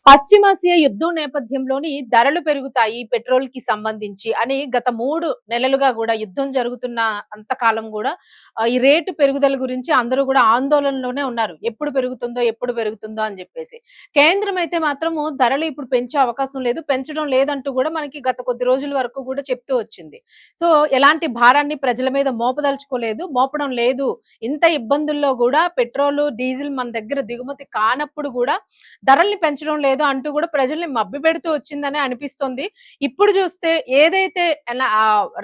పశ్చిమాసియా యుద్ధం నేపథ్యంలోని ధరలు పెరుగుతాయి పెట్రోల్ కి సంబంధించి అని గత 3 నెలలుగా కూడా యుద్ధం జరుగుతున్న అంతకాలం కూడా ఈ రేటు పెరుగుదల గురించి అందరూ కూడా ఆందోళనలోనే ఉన్నారు. ఎప్పుడు పెరుగుతుందో, ఎప్పుడు పెరుగుతుందో అని చెప్పేసి. కేంద్రం అయితే మాత్రము ధరలు ఇప్పుడు పెంచే అవకాశం లేదు, పెంచడం లేదంటూ కూడా మనకి గత కొద్ది రోజుల వరకు కూడా చెప్తూ వచ్చింది. సో, ఎలాంటి భారాన్ని ప్రజల మీద మోపదలుచుకోలేదు, మోపడం లేదు. ఇంత ఇబ్బందుల్లో కూడా పెట్రోలు, డీజిల్ మన దగ్గర దిగుమతి కానప్పుడు కూడా ధరల్ని పెంచడం లేదు అంటూ కూడా ప్రజల్ని మభ్యపెడుతూ వచ్చిందనే అనిపిస్తోంది. ఇప్పుడు చూస్తే ఏదైతే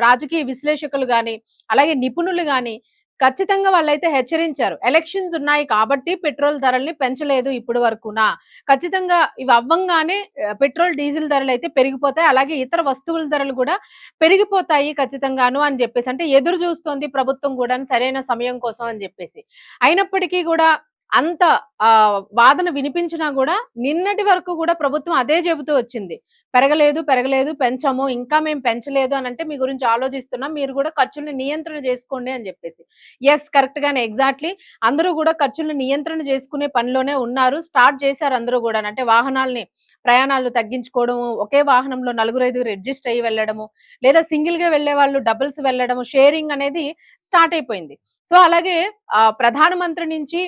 రాజకీయ విశ్లేషకులు గాని, అలాగే నిపుణులు గాని ఖచ్చితంగా వాళ్ళైతే హెచ్చరించారు. ఎలక్షన్స్ ఉన్నాయి కాబట్టి పెట్రోల్ ధరల్ని పెంచలేదు ఇప్పటి వరకునా. ఖచ్చితంగా ఇవి అవ్వంగానే పెట్రోల్, డీజిల్ ధరలైతే పెరిగిపోతాయి. అలాగే ఇతర వస్తువుల ధరలు కూడా పెరిగిపోతాయి ఖచ్చితంగాను అని జెప్పేసి. అంటే ఎదురు చూస్తోంది ప్రభుత్వం గూడాను సరైన సమయం కోసం అని జెప్పేసి. అయినప్పటికీ గూడా అంత వాదన వినిపించినా గూడా నిన్నటి వరకు గూడా ప్రభుత్వం అదే చెబుతూ వచ్చింది. పెరగలేదు, పెరగలేదు, పెంచాము. ఇంకా మేము పెంచలేదు అనంటే మీ గురించి ఆలోచిస్తున్నాం. మీరు గూడా ఖర్చుల్ని నియంత్రణ చేసుకోండి అని జెప్పేసి. యెస్, కరెక్ట్ గానే ఎగ్జాక్ట్‌లీ అందరూ గూడా ఖర్చుల్ని నియంత్రణ చేసుకునే పనిలోనే ఉన్నారు. స్టార్ట్ చేశారు అందరూ గూడాను. అంటే వాహనాల్ని ప్రయాణాలు తగ్గించుకోవడం, ఒకే వాహనంలో నలుగురు, ఐదుగురు అడ్జస్ట్ అయ్యి వెళ్ళడము, లేదా సింగిల్‌గా వెళ్ళేవాళ్ళు డబుల్స్ వెళ్ళడము, షేరింగ్ అనేది స్టార్ట్ అయిపోయింది. సో, అలాగే ప్రధానమంత్రి నుంచి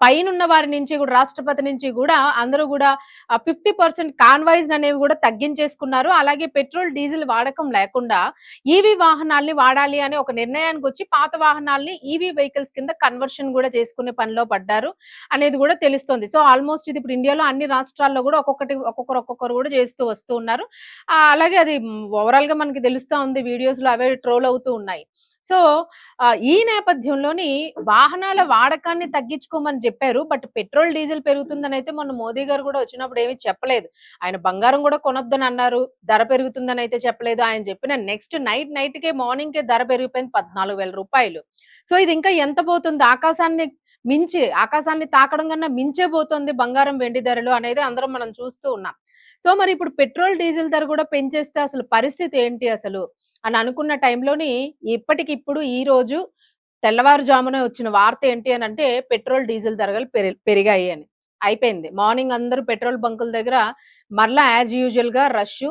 పైనున్న వారి నుంచి కూడా రాష్ట్రపతి నుంచి కూడా అందరూ కూడా 50% కాన్వాయ్స్ అనేవి కూడా తగ్గించేసుకున్నారు. అలాగే పెట్రోల్, డీజిల్ వాడకం లేకుండా ఈవీ వాహనాల్ని వాడాలి అనే ఒక నిర్ణయానికొచ్చి పాత వాహనాల్ని ఈవీ వెహికల్స్ కింద కన్వర్షన్ కూడా చేసుకునే పనిలో పడ్డారు అనేది కూడా తెలుస్తోంది. సో ఆల్మోస్ట్ ఇది ఇప్పుడు ఇండియాలో అన్ని రాష్ట్రాల్లో కూడా ఒక్కొక్కరు కూడా చేస్తూ వస్తూ ఉన్నారు. అలాగే అది ఓవరాల్‌గా మనకి తెలుస్తా ఉంది. వీడియోస్‌లో అవే ట్రోల్ అవుతూ ఉన్నాయి. సో ఈ నేపథ్యంలోని వాహనాల వాడకాన్ని తగ్గించుకోమని చెప్పారు. బట్ పెట్రోల్, డీజిల్ పెరుగుతుందనైతే మొన్న మోదీ గారు కూడా వచ్చినప్పుడు ఏమి చెప్పలేదు. ఆయన బంగారం కూడా కొనొద్దని అన్నారు. ధర పెరుగుతుందని అయితే చెప్పలేదు. ఆయన చెప్పిన నెక్స్ట్ నైట్‌కే మార్నింగ్‌కే ధర పెరిగిపోయింది రూ. 14,000. సో ఇది ఇంకా ఎంత పోతుంది? ఆకాశాన్ని తాకడం కన్నా మించే పోతుంది బంగారం, వెండి ధరలు అనేది అందరం మనం చూస్తూ ఉన్నాం. సో మరి ఇప్పుడు పెట్రోల్, డీజిల్ ధర కూడా పెంచేస్తే అసలు పరిస్థితి ఏంటి అసలు? అని అనుకున్న టైంలోని ఇప్పటికిప్పుడు ఈరోజు తెల్లవారుజామున వచ్చిన వార్త ఏంటి అనంటే పెట్రోల్, డీజిల్ ధరలు పెరిగాయి అని. అయిపోయింది. మార్నింగ్ అందరూ పెట్రోల్ బంకుల దగ్గర మరలా యాజ్ యూజువల్‌గా రష్షు.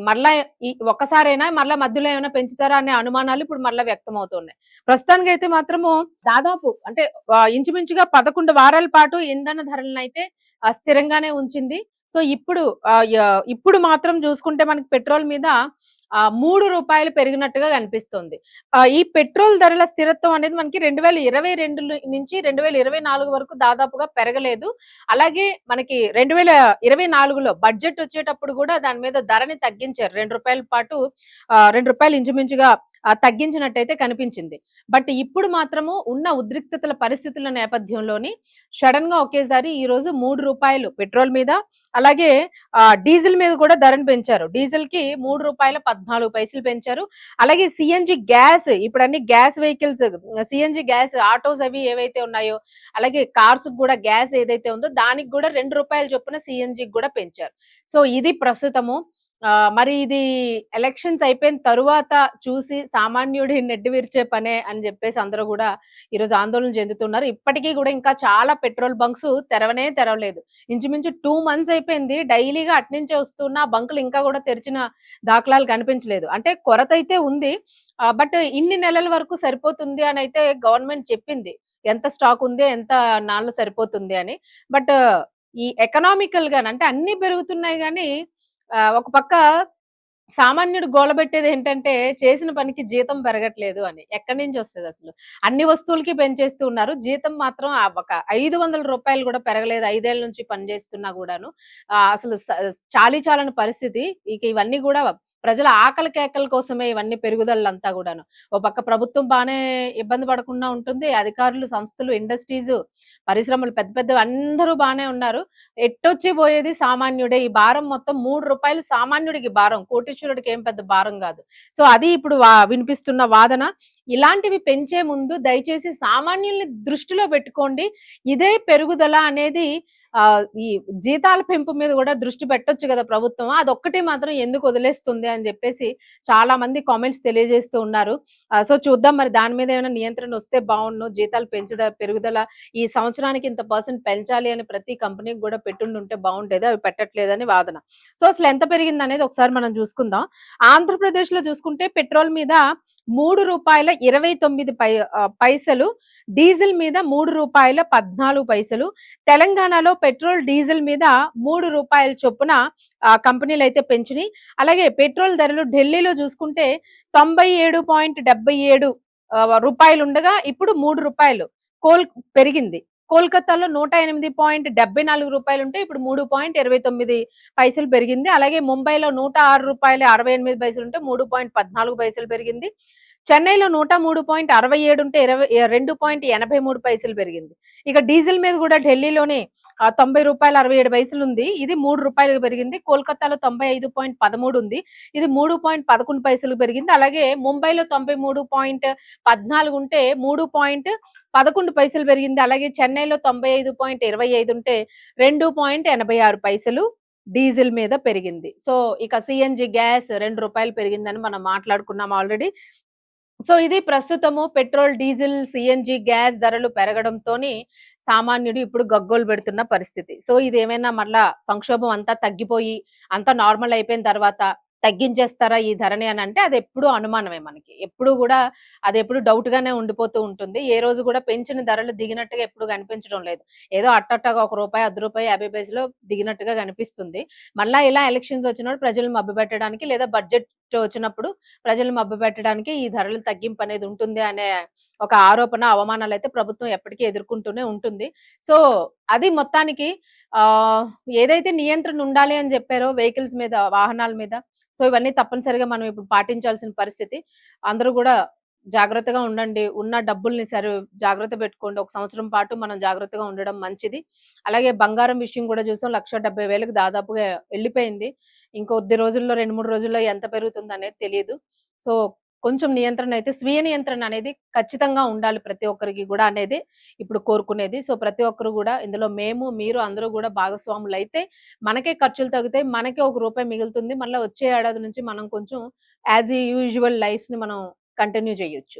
మరలా ఒక్కసారైనా మరలా మధ్యలో ఏమైనా పెంచుతారా అనే అనుమానాలు ఇప్పుడు మరలా వ్యక్తమవుతున్నాయి. ప్రస్తుతానికైతే మాత్రము దాదాపు అంటే ఇంచుమించుగా 11 వారాల పాటు ఇంధన ధరలనైతే స్థిరంగానే ఉంచింది. సో ఇప్పుడు మాత్రం చూసుకుంటే మనకి పెట్రోల్ మీద రూ. 3 పెరిగినట్టుగా కనిపిస్తుంది. ఈ పెట్రోల్ ధరల స్థిరత్వం అనేది మనకి 2022 నుంచి 2024 వరకు దాదాపుగా పెరగలేదు. అలాగే మనకి 2024లో బడ్జెట్ వచ్చేటప్పుడు కూడా దాని మీద ధరని తగ్గించారు. రూ. 2 పాటు రూ. 2 ఇంచుమించుగా తగ్గించినట్టయితే కనిపించింది. బట్ ఇప్పుడు మాత్రము ఉన్న ఉద్రిక్తతల పరిస్థితుల నేపథ్యంలోని సడెన్‌గా ఒకేసారి ఈరోజు రూ. 3 పెట్రోల్ మీద, అలాగే డీజిల్ మీద కూడా ధరను పెంచారు. డీజిల్‌కి రూ. 3.14 పెంచారు. అలాగే సీఎన్‌జీ గ్యాస్ ఇప్పుడు అన్ని gas vehicles, CNG gas autos అవి ఏవైతే ఉన్నాయో, అలాగే కార్స్ కూడా గ్యాస్ ఏదైతే ఉందో దానికి కూడా రూ. 2 చొప్పున సీఎన్‌జీకి కూడా పెంచారు. సో ఇది ప్రస్తుతము. మరి ఇది ఎలక్షన్స్ అయిపోయిన తరువాత చూసి సామాన్యుడి నెడ్డి విరిచే పనే అని జెప్పేసి అందరూ గూడా ఈరోజు ఆందోళన చెందుతున్నారు. ఇప్పటికీ గూడా ఇంకా చాలా పెట్రోల్ బంక్స్ తెరవలేదు. ఇంచుమించు 2 మంత్స్ అయిపోయింది. డైలీగా అటునుంచే వస్తున్న బంకులు ఇంకా గూడా తెరిచిన దాఖలాలు కనిపించలేదు. అంటే కొరతైతే ఉంది. బట్ ఇన్ని నెలల వరకు సరిపోతుంది అనైతే గవర్నమెంట్ చెప్పింది. ఎంత స్టాక్ ఉంది, ఎంత నాళ్ళు సరిపోతుంది అని. బట్ ఈ ఎకనామికల్‌గాని అంటే అన్నీ పెరుగుతున్నాయి గానీ ఒక పక్క సామాన్యుడు గోలబెట్టేదేంటంటే, చేసిన పనికి జీతం పెరగట్లేదు అని. ఎక్కడి నుంచొస్తదసలు? అన్ని వస్తువులకి పెంచేస్తూ ఉన్నారు. జీతం మాత్రం ఒక రూ. 500 గూడా పెరగలేదు. 5 ఏళ్ల నుంచి పని చేస్తున్నా గూడాను. అసలు చాలీ చాలని పరిస్థితి. ఇక ఇవన్నీ గూడా ప్రజల ఆకలి కేకల కోసమే ఇవన్నీ పెరుగుదలలంతా గూడాను. ఓ పక్క ప్రభుత్వం బానే ఇబ్బంది పడకుండా ఉంటుంది. అధికారులు, సంస్థలు, ఇండస్ట్రీసు, పరిశ్రమలు పెద్ద పెద్దవి అందరూ బానే ఉన్నారు. ఎట్టొచ్చి పోయేది సామాన్యుడే. ఈ భారం మొత్తం రూ. 3 సామాన్యుడికి భారం. కోటీశ్వరుడికి ఏం పెద్ద భారం గాదు. సో అది ఇప్పుడు వినిపిస్తున్న వాదన. ఇలాంటివి పెంచే ముందు దయచేసి సామాన్యుల్ని దృష్టిలో పెట్టుకోండి. ఇదే పెరుగుదల అనేది ఈ జీతాల పెంపు మీద గూడా దృష్టి పెట్టొచ్చు గదా ప్రభుత్వం. అదొక్కటి మాత్రం ఎందుకు వదిలేస్తుంది అని జెప్పేసి చాలా మంది కామెంట్స్ తెలియజేస్తూ ఉన్నారు. సో, చూద్దాం మరి దాని మీద ఏమైనా నియంత్రణొస్తే బావుండును. జీతాలు పెరుగుదల ఈ సంవత్సరానికి ఇంత పర్సెంట్ పెంచాలి అని ప్రతి కంపెనీకి గూడా పెట్టుండుంటే బావుండేది. అవి పెట్టట్లేదని వాదన. సో, అసలెంత పెరిగిందనేది ఒకసారి మనం జూసుకుందాం. ఆంధ్రప్రదేశ్‌లో జూసుకుంటే పెట్రోల్ మీద రూ. 3.29 పైసలు, డీజిల్ మీద రూ. 3.14. తెలంగాణలో పెట్రోల్, డీజిల్ మీద రూ. 3 చొప్పున కంపెనీలైతే పెంచినియి. అలాగే పెట్రోల్ ధరలు ఢిల్లీలో జూసుకుంటే 97.77 రూపాయలుండగా ఇప్పుడు రూ. 3 పెరిగింది. కోల్‌కతాలో 108.74 రూపాయలుంటే ఇప్పుడు 3.29 పెరిగింది. అలాగే ముంబైలో రూ. 106.68 ఉంటే 3.14 పెరిగింది. చెన్నైలో 103.67 ఉంటే 2.83 పెరిగింది. ఇక డీజిల్ మీద గూడా ఢిల్లీలోనే రూ. 90.67 ఉంది. ఇది రూ. 3 పెరిగింది. కోల్‌కతాలో 95.13 ఉంది. ఇది 3.11 పెరిగింది. అలాగే ముంబైలో 93.14 ఉంటే 3.11 పెరిగింది. అలాగే చెన్నైలో 95.25 ఉంటే 2.86 డీజిల్ మీద పెరిగింది. సో, ఇక సీఎన్‌జీ గ్యాస్ రూ. 2 పెరిగిందని మనం మాట్లాడుకున్నాం ఆల్రెడీ. సో, ఇది ప్రస్తుతము పెట్రోల్, డీజిల్, సీఎన్‌జీ గ్యాస్ ధరలు పెరగడంతోని సామాన్యుడు ఇప్పుడు గగ్గోలు పెడుతున్న పరిస్థితి. సో, ఇదేమైనా మళ్ళా సంక్షోభం అంతా తగ్గిపోయి, అంతా నార్మల్ అయిపోయిన తర్వాత తగ్గించేస్తారా ఈ ధరని అనంటే అదెప్పుడూ అనుమానమే మనకి. ఎప్పుడు గూడా అదెప్పుడు డౌట్‌గానే ఉండిపోతూ ఉంటుంది. ఏ రోజు గూడా పెంచిన ధరలు దిగినట్టుగా ఎప్పుడు కనిపించడం లేదు. ఏదో అట్టట్టగా ఒక రూపాయి, రూ. 10, 50 దిగినట్టుగా కనిపిస్తుంది. మళ్ళా ఇలా ఎలక్షన్స్ వచ్చినప్పుడు ప్రజలను మభ్యపెట్టడానికి లేదా బడ్జెట్ వచ్చినప్పుడు ప్రజలను మభ్యపెట్టడానికి ఈ ధరల తగ్గింపు అనేది ఉంటుంది అనే ఒక ఆరోపణ, అవమానాలైతే ప్రభుత్వం ఎప్పటికీ ఎదుర్కొంటూనే ఉంటుంది. సో, అది మొత్తానికి ఆహ్, ఏదైతే నియంత్రణ ఉండాలి అని జెప్పారో వెహికల్స్ మీద, వాహనాల మీద, సో, ఇవన్నీ తప్పనిసరిగా మనం ఇప్పుడు పాటించాల్సిన పరిస్థితి. అందరూ గూడా జాగ్రత్తగా ఉండండి. ఉన్న డబ్బుల్ని జాగ్రత్త పెట్టుకోండి. ఒక సంవత్సరం పాటు మనం జాగ్రత్తగా ఉండడం మంచిది. అలాగే బంగారం విషయం గూడా చూసాం. 1,70,000కి దాదాపుగా ఎళ్ళిపోయింది. ఇంకొద్ది రోజుల్లో 2, 3 రోజుల్లో ఎంత పెరుగుతుందనేది తెలీదు. సో, కొంచెం నియంత్రణ అయితే స్వీయ నియంత్రణ అనేది ఖచ్చితంగా ఉండాలి ప్రతి ఒక్కరికి గూడా అనేది ఇప్పుడు కోరుకునేది. సో, ప్రతి ఒక్కరు గూడా ఇందులో మేము, మీరు అందరూ గూడా భాగస్వాములైతే మనకే ఖర్చులు తగ్గుతాయి. మనకే ఒక రూపాయి మిగులుతుంది. మళ్ళా వచ్చే ఏడాది నుంచి మనం కొంచెం యాజ్ యూజువల్ లైఫ్స్‌ని మనం కంటిన్యూ చేయొచ్చు.